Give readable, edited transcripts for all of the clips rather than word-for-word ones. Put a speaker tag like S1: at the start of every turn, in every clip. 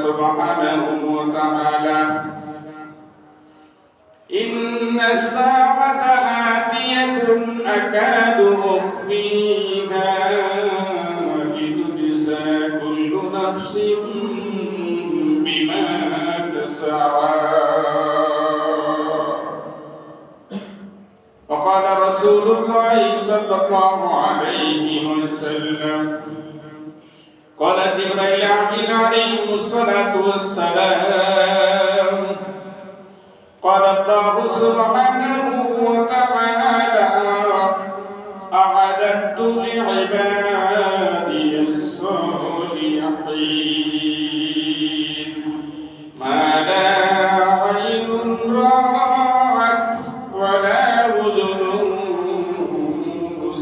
S1: سبحانه وتعالى إن الساعة آتية أكاد أخفيها لتجزى كل نفس بما تسعى. وقال رسول الله صلى الله عليه وسلم قال جبريل عليه الصلاة والسلام قال الله سبحانه وتعالى أعددت لعبادي الصالحين ما لا عين رأت ولا أذن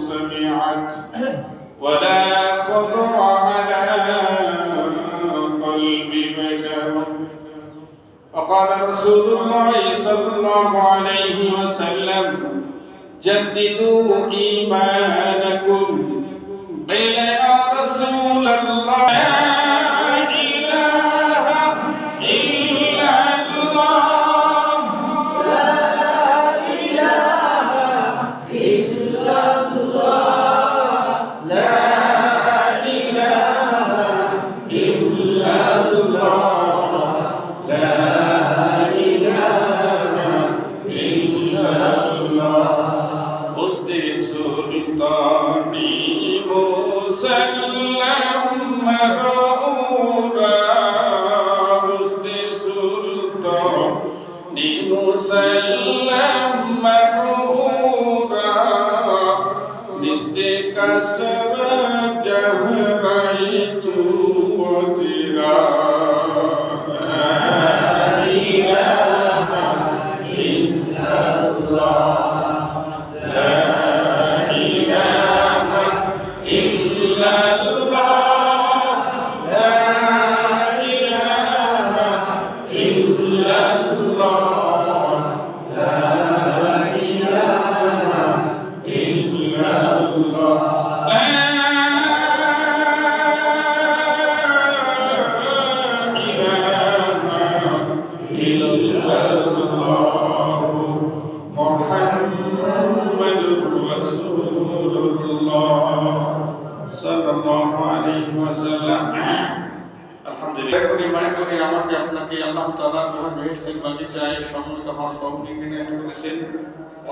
S1: سمعت ولا خطر على قلب بشر. وقال رسول الله صلى الله عليه وسلم جددوا إيمانكم. قيل يا رسول الله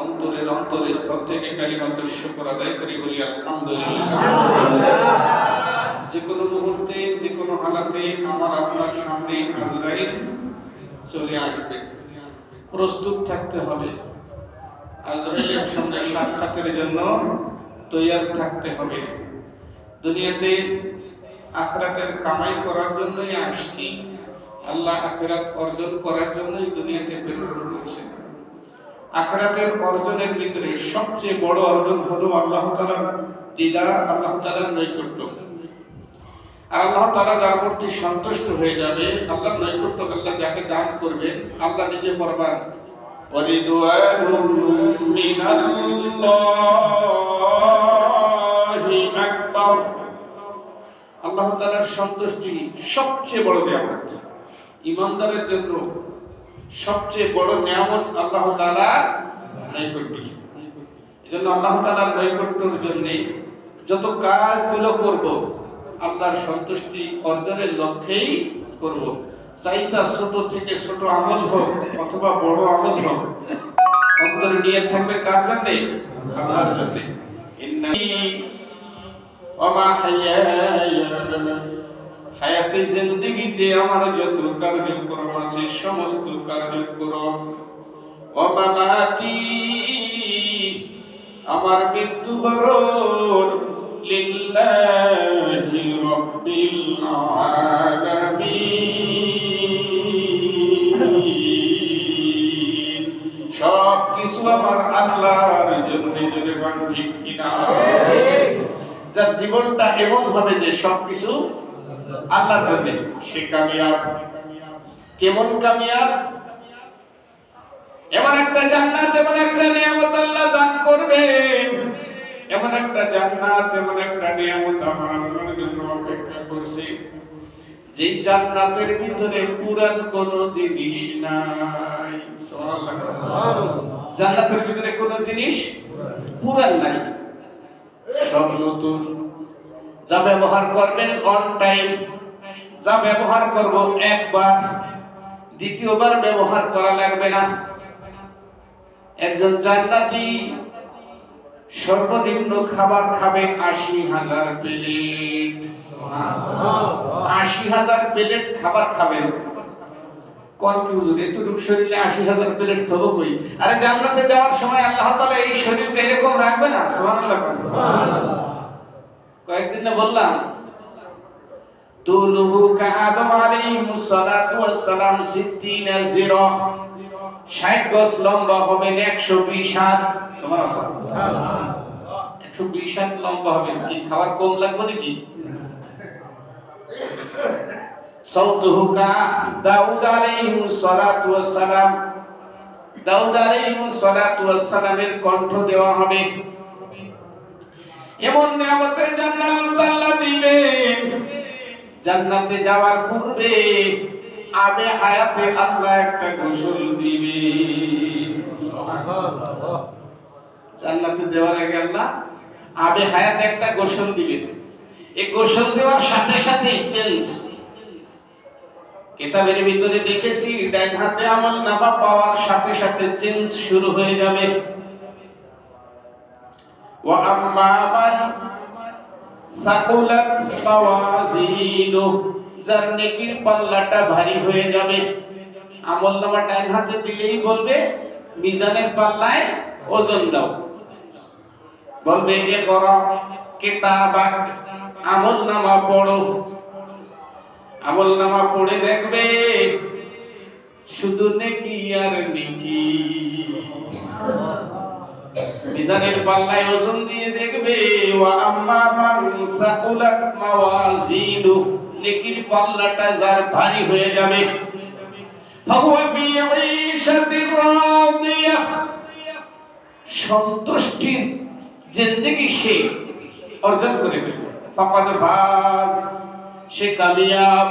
S1: অন্তরের অন্তরস্থল থেকে কালিমাতুর শুকর আদায় করি, বলি আলহামদুলিল্লাহ। যে কোনো মুহূর্তে যে কোনো হালাতে আমার আপনার সামনে আজরাইল চলে আসবে, প্রস্তুত থাকতে হবে। আজরাইলের সঙ্গে সাক্ষাতের জন্য তৈয়ার থাকতে হবে। দুনিয়াতে আখিরাতের কামাই করার জন্যই আসছি, আল্লাহ আখিরাত অর্জন করার জন্যই দুনিয়াতে প্রেরণ করেছেন। আখিরাতের অর্জনের ভিতরে সবচেয়ে বড় অর্জন হলো আল্লাহ তাআলার দিদার, আল্লাহ তাআলার নৈকট্য। আর আল্লাহ তাআলা যার প্রতি সন্তুষ্ট হয়ে যাবে, আল্লাহর নৈকট্য আল্লাহ যাকে দান করবে, আল্লাহ নিজে ফরমান ওয়ারিদওয়ানুম মিনাল্লাহি আকবার। আল্লাহ তাআলার সন্তুষ্টি সবচেয়ে বড় নিয়ামত। ঈমানদারের জন্য সবচেয়ে বড় নিয়ামত আল্লাহ তাআলার নৈকট্য। এজন্য আল্লাহ তাআলার নৈকট্যের জন্য যত কাজগুলো করব, আল্লাহর সন্তুষ্টি অর্জনের লক্ষ্যেই করব। চাইতা ছোট থেকে ছোট আমল হোক অথবা বড় আমল হোক, অন্তরে নিয়ত থাকবে কার জন্য? আল্লাহর জন্য। ইন্নানি ওয়া মা হায়াতে জিন্দেগিতে আমার যত কার্যক্রম আছে সমস্ত কার্যক্রম, ওয়া মামাতি আমার মৃত্যুবরণ, লিল্লাহি রাব্বিল আলামিন। সব কিছু আমার আল্লাহর জন্য। জোরে বল ঠিক কিনা? যার জীবনটা এমন হবে যে সবকিছু আল্লাহর জন্য, সে কামিয়াব। কেমন কামিয়াব? এমন একটা জান্নাত, এমন একটা নিয়ামত আল্লাহ দান করবেন, এমন একটা জান্নাত, এমন একটা নিয়ামত আমার আল্লাহর জন্য অপেক্ষা করছে। যে জান্নাতের ভিতরে পুরান কোন জিনিস নাই। জান্নাতের ভিতরে কোন জিনিস পুরান নাই, সব নতুন। যা ব্যবহার করবেন অন টাইম, যা ব্যবহার করব একবার, দ্বিতীয়বার ব্যবহার করা লাগবে না। একজন জান্নাতি সর্বনিম্ন খাবার খাবে ৮০,০০০ প্লেট। ৮০,০০০ প্লেট খাবার খাবেন। কোন কি হুজুর এতটুকু শরীরে ৮০,০০০ প্লেট থবো কই? আরে জান্নাতে যাওয়ার সময় আল্লাহ তাআলা এই শরীরটা এরকম রাখবে না? সুবহানাল্লাহ। কয়েকদিন না বললাম তুলুহু কাআদম আলাইহিস সালাতু ওয়াস সালাম ৬০ জিরা, ৬০ গজ লম্বা হবে ১২০ হাত। সুবহানাল্লাহ। ১২০ হাত লম্বা হবে, কি খাবার কম লাগবে নাকি? সাউতুহু কা দাউদ আলাইহিস সালাতু ওয়াস সালাম, দাউদ আলাইহিস সালাতু ওয়াস সালামের কণ্ঠ দেওয়া হবে। এমন নিয়ামতের জান্নাত আল্লাহ দিবেন, জান্নাতে যাওয়ার পূর্বে আবে হায়াতে আল্লাহ একটা গোসল দিবেন। সুবহানাল্লাহ। জান্নাতে দেওয়ার আগে আল্লাহ আবে হায়াতে একটা গোসল দিবেন। এই গোসল দেওয়ার সাথে সাথে চেঞ্জ। কিতাবের ভিতরে দেখেছি ডান হাতে আমল নামা পাওয়ার সাথে সাথে চেঞ্জ শুরু হয়ে যাবে। ওয়া আম্মা মান সাকুলাত মাওয়াজিনু, যার নেকির পাল্লাটা ভারী হয়ে যাবে, আমল নামা ডান হাতে দিলেই বলবে মিজানের পাল্লায় ওজন দাও, বলবে ইকরা কিতাবাক, আমল নামা পড়ো। আমল নামা পড়ে দেখবে শুধু নেকি আর নেকি। মিজানের পাল্লায় ওজন দিয়ে দেখবে ওয়া আম্মা মান সাকুলাত মাওয়াজিনু, নেকির পাল্লাটা যার ভারী হয়ে যাবে, ফাহুয়া ফি ঈশাতির রাদিয়াহ, সন্তুষ্টির জিন্দেগি সে অর্জন করে ফেলবে। ফাকাদ ফাজ, সে কামিয়াব।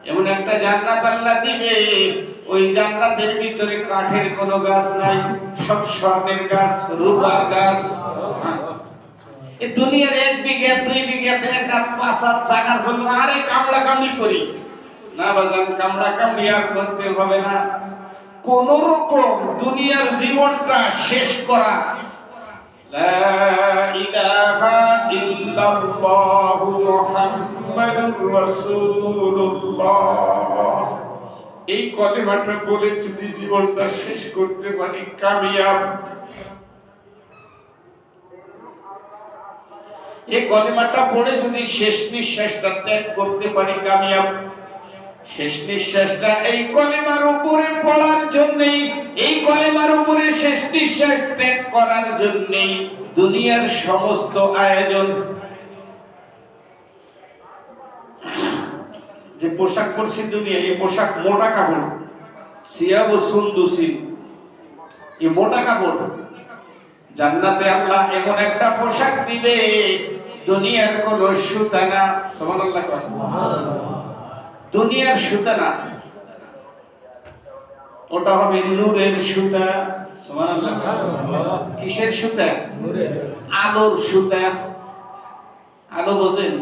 S1: এমন একটা জান্নাত আল্লাহ দিবে, ওই জান্নাতের ভিতরে কাঠের কোনো গাছ নাই, সব স্বর্ণের গাছ, রূপার গাছ। এই দুনিয়ার ১ বিঘা ২ বিঘাতে একটা ৫-৭ জায়গার জন্য আরে কামড়া কামড়ি করি না বাজান, কামড়া কামড়ি আর করতে হবে না। কোন রকম দুনিয়ার জীবনটা শেষ করা, লা ইলাহা ইল্লাল্লাহু মুহাম্মাদুর রাসূলুল্লাহ, এই কলেমাটা বলে যদি জীবনটা শেষ করতে পারি কামিয়াব। এই কলেমাটা পড়ে যদি শেষ নিঃশ্বাসটা ত্যাগ করতে পারি কামিয়াব। শেষ নিঃশ্বাসটা এই কলেমার উপরে পড়ার জন্যই, এই কলেমার উপরে শেষ নিঃশ্বাস ত্যাগ করার জন্যই দুনিয়ার সমস্ত আয়োজন। যে পোশাক পরছি দুনিয়া, এই পোশাক মোটা কাপড়, সিয়াব ও সুন্দুসি, এই মোটা কাপড়। জান্নাতে আল্লাহ এমন একটা পোশাক দিবে দুনিয়ার কোন সুতা না। সুবহানাল্লাহ। দুনিয়ার সুতা না, ওটা হবে নূরের সুতা। সুবহানাল্লাহ। কিসের সুতা? আলোর সুতা। আলো বোঝেন?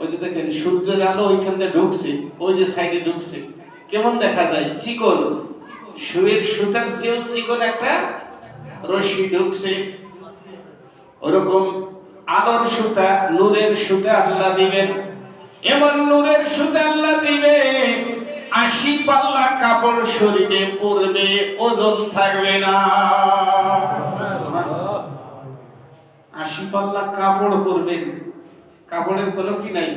S1: ওই যে দেখেন সূর্যের আলো ওইখান দিয়ে ঢুকছে, ওই যে সাইডে ঢুকছে, কেমন দেখা যায়? চিকন, সুয়ের সুতার চেয়েও চিকন একটা রশি ঢুকছে। ওরকম আলোর সুতা, নূরের সুতা আল্লাহ দিবেন। এমন নূরের সুতা আল্লাহ দিবে ৮০ পাল্লা কাপড় শরীরে পরবে, ওজন থাকবে না। ৮০ পাল্লা কাপড় পরবেন, কাপড়ের কোনো কি নাই,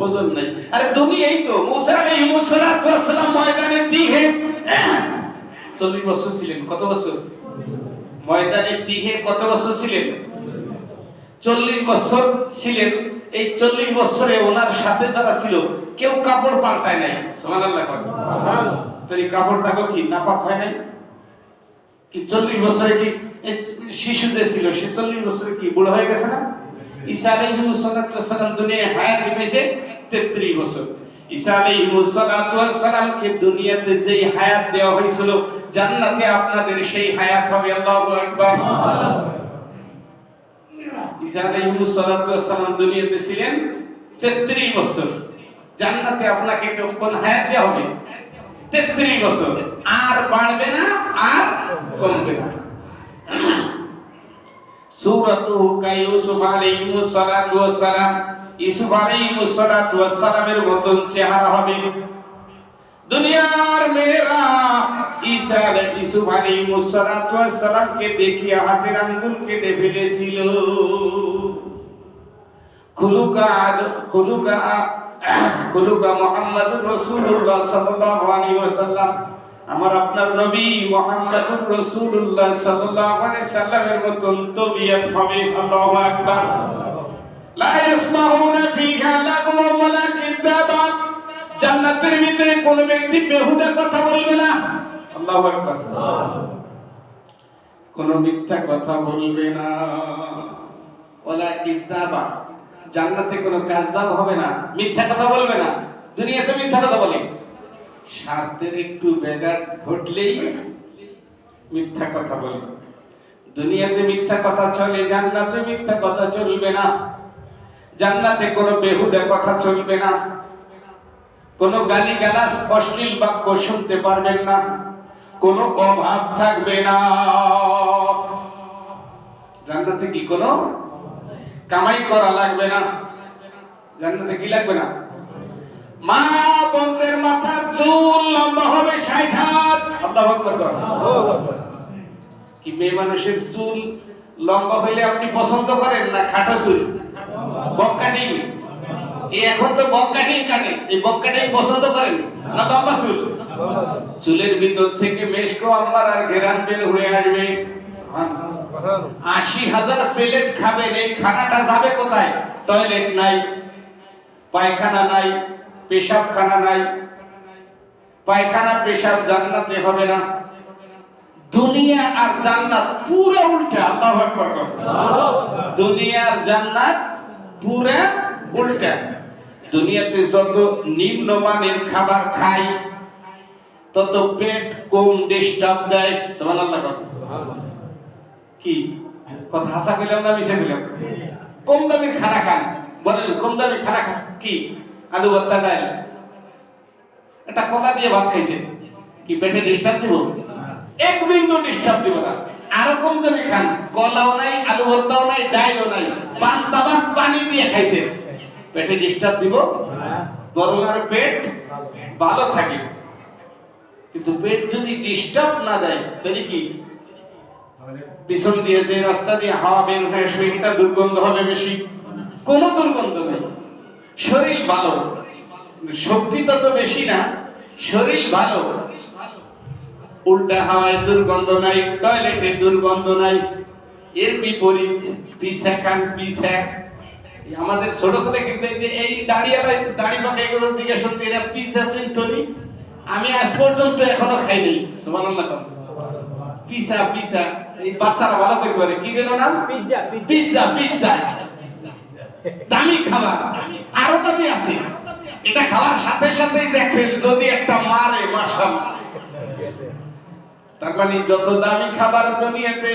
S1: ওজন নাই। আরে দুনিয়াই তো। মুসা আলাইহিস সালাতু ওয়াস সালাম ময়দানে তিহে ৪০ বছর ছিলেন। কত বছর? ময়দানে তিহে কত বছর ছিলেন? ৪০ বছর ছিলেন। এই ৪০ বছরে ওনার সাথে যারা ছিল কেউ কাপড় পাল্টায় নাই। সুবহানাল্লাহ। সুবহানাল্লাহ। তাই কাপড় থাকো কি নাপাক হয় নাই? কি ৪০ বছরে কি শিশু যে ছিল সে ৪০ বছরে কি বুড়ো হয়ে গেছে না? ঈসা আলাইহিস সালাম দুনিয়ায় হায়াত পেয়েছে ৩৩ বছর। ঈসা আলাইহিস সালাতু ওয়াস সালামকে দুনিয়াতে যেই হায়াত দেওয়া হয়েছিল জান্নাতে আপনাদের সেই হায়াত হবে। আল্লাহু আকবার। ঈসা আলাইহিস সালাতু ওয়াস সালাম দুনিয়াতে ছিলেন 33 বছর, জান্নাতে আপনাকে কোন হায়াত দেওয়া হবে? 33 বছর, আর বাড়বে না আর কমবে না। সূরাতু ইউসুফ আলাইহিস সালাতু ওয়াস সালাম, ইউসুফ আলাইহিস সালাতু ওয়াস সালামের মতন চেহারা হবে। দুনিয়ার মেয়েরা ইউসুফ আলাইহিস সালাতু ওয়াস সালামকে দেখিয়ে হাতের আঙ্গুল কেটে ফেলেছিল। খুলুকা মুহাম্মাদুর রাসূলুল্লাহ সাল্লাল্লাহু আলাইহি ওয়াসাল্লাম, আমার আপনার নবী মুহাম্মাদুর রাসূলুল্লাহ সাল্লাল্লাহু আলাইহি ওয়াসাল্লামের মতন তবিয়ত হবে। আল্লাহু আকবার। লা ইয়াসমাউনা ফিহা লাগওয়া ওয়ালা কিযাবা, জান্নাতের ভিতরে কোন ব্যক্তি বেহুদা কথা বলবে না। আল্লাহু আকবার। কোন মিথ্যা কথা বলবে না। ওয়ালা কিযাবা, জান্নাতে কোনো কাযযাব হবে না, মিথ্যা কথা বলবে না। দুনিয়াতে মিথ্যা কথা বলে, স্বার্থের একটু ব্যাঘাত ঘটলেই মিথ্যা কথা বলে। দুনিয়াতে মিথ্যা কথা চলে, জান্নাতে মিথ্যা কথা চলবে না। জান্নাতে কোনো বেহুদা কথা চলবে না, কোনো গালিগালাজ অশ্লীল বাক্য শুনতে পারবেন না, কোনো অভাব থাকবে না। জান্নাতে কি কোনো কামাই করা লাগবে না। জান্নাতে কি লাগবে না? মা বোনদের মাথার চুল লম্বা হবে 60 হাত। আল্লাহু আকবার। কি মেয়ে মানুষের চুল লম্বা হইলে আপনি পছন্দ করেন না খাটো চুল? বক কাটিং, এখন তো বক কাটিং কাটে, এই বক কাটিং পছন্দ করেন না লম্বা চুল? চুলের ভিতর থেকে মেশকো আম্মার আর ঘেরান বের হয়ে আসবে। 80,000 প্লেট খাবেন, এই খানাটা যাবে কোথায়? টয়লেট নাই, পায়খানা নাই, পেশাবখানা নাই। পায়খানা পেশাব জান্নাতে হবে না। দুনিয়া আর জান্নাত পুরো উল্টা। আল্লাহু আকবার। দুনিয়া আর জান্নাত পুরো উল্টা। দুনিয়াতে যত নিম্নমানের খাবার খাই তত পেট কম ডিস্টার্ব দেয়। সুবহানাল্লাহ। কি কথা হাসা কইলাম না মিশে কইলাম? কম দামি খানা খান, বলেন কম দামি খানা খান কি? আলু ভর্তা, ডাল, এটা কলা দিয়ে ভাত খাইছে, কি পেটে ডিস্টার্ব দিব? এক বিন্দু ডিস্টার্ব দিব না। আরো কম দামি খান, কলাও নাই, আলু ভর্তাও নাই, ডালও নাই, পান্তা ভাত পানি দিয়ে খাইছে, পেটে ডিস্টার্ব দিব? বরং আর পেট ভালো থাকে। কিন্তু পেট যদি ডিস্টার্ব না দেয় তাহলে কি পিছন দিয়ে যে রাস্তা দিয়ে হাওয়া বের হয়ে আসবে এটা দুর্গন্ধ হবে বেশি? কোনো দুর্গন্ধ নেই। শরীর ভালো, শক্তি তত বেশি না, শরীর ভালো। উল্টা হাওয়ায় দুর্গন্ধ নাই, টয়লেটে দুর্গন্ধ নাই। এর বিপরীত পিসা খান, পিসা। আমাদের ছোট করে কিন্তু এই দাড়ি পাকা এগুলো জিজ্ঞেস করতে এরা পিসা চিন্তনি, আমি আজ পর্যন্ত এখনো খাইনি। সুবহানাল্লাহ। পিসা পিসা, এই বাচ্চারা ভালো কইতে পারে, কি যেন নাম? পিজ্জা। পিজ্জা পিজ্জা দামি খাবার, আরো দামি আছে। এটা খাওয়ার সাথে সাথেই দেখেন যদি একটা মারে, মাশাআল্লাহ। তার মানে যত দামি খাবার দুনিয়াতে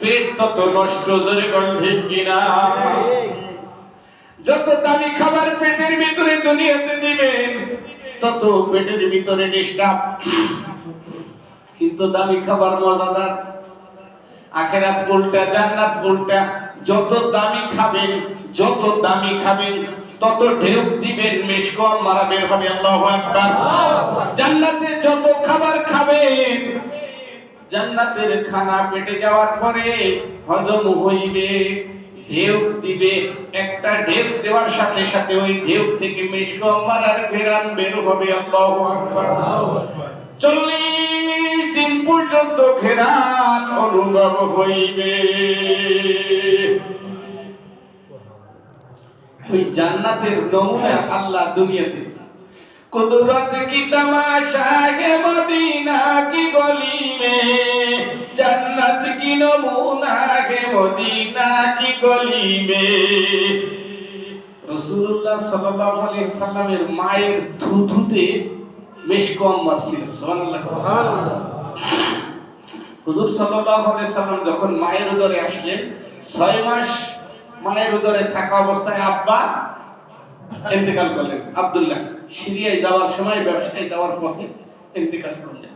S1: পেট তত নষ্ট। জোরে গন্ধে কিনা? যত দামি খাবার পেটের ভিতরে দুনিয়াতে দিবেন তত পেটের ভিতরে ডিস্টার্ব। কিন্তু দামি খাবার মজাদার। আখিরাত উল্টা, জান্নাত উল্টা। যত দামি খাবেন, যত দামি খাবেন তত ঢেউ দিবেন, মেশকো মারা বের হবে। আল্লাহু আকবার। জান্নাতে যত খাবার খাবেন, জান্নাতের খানা পেটে যাওয়ার পরে হজম হইবে, ঢেউ দিবে। একটা ঢেউ দেওয়ার সাথে সাথে ওই ঢেউ থেকে মেশকো মারার ঘেরান বের হবে। আল্লাহু আকবার। 40 দিন পর্যন্ত ঘেরান অনুভব হইবে। ওই জান্নাতের নমুনা আল্লাহ দুনিয়াতে। কুদরত কি तमाशा है मदीना की गली में, जन्नत की नमूना है मदीना की गली में। রাসূলুল্লাহ সাল্লাল্লাহু আলাইহি সাল্লামের মায়ের থুথুতে মেশক আম্বার ছিল। সুবহানাল্লাহ। হুজুর সাল্লাল্লাহু আলাইহি সাল্লাম যখন মায়ের উদরে আসলেন 6 মাস মায়ের উদরে থাকা অবস্থায় আব্বা ইন্তেকাল করলেন। আব্দুল্লাহ সিরিয়ায় যাওয়ার সময় ব্যবসায় যাওয়ার পথে ইন্তেকাল করলেন।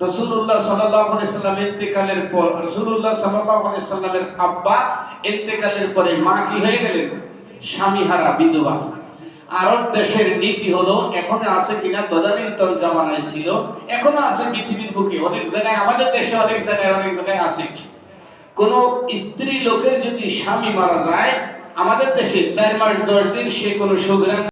S1: রাসূলুল্লাহ সাল্লাল্লাহু আলাইহি সাল্লাম ইন্তেকালের পর রাসূলুল্লাহ সাল্লাল্লাহু আলাইহি সাল্লামের আব্বা ইন্তেকালের পরে মা কি হয়ে গেলেন? স্বামীহারা বিধবা। আরব দেশের নীতি হলো, এখনো আছে কিনা তদানীন্তন জামানায় ছিল, এখনো আছে পৃথিবীর বুকে অনেক জায়গায়, আমাদের দেশে অনেক জায়গায় আছে। কোন স্ত্রী লোকের যদি স্বামী মারা যায়, আমাদের দেশে 4 মাস 10 দিন সে কোনো সুগ্রাম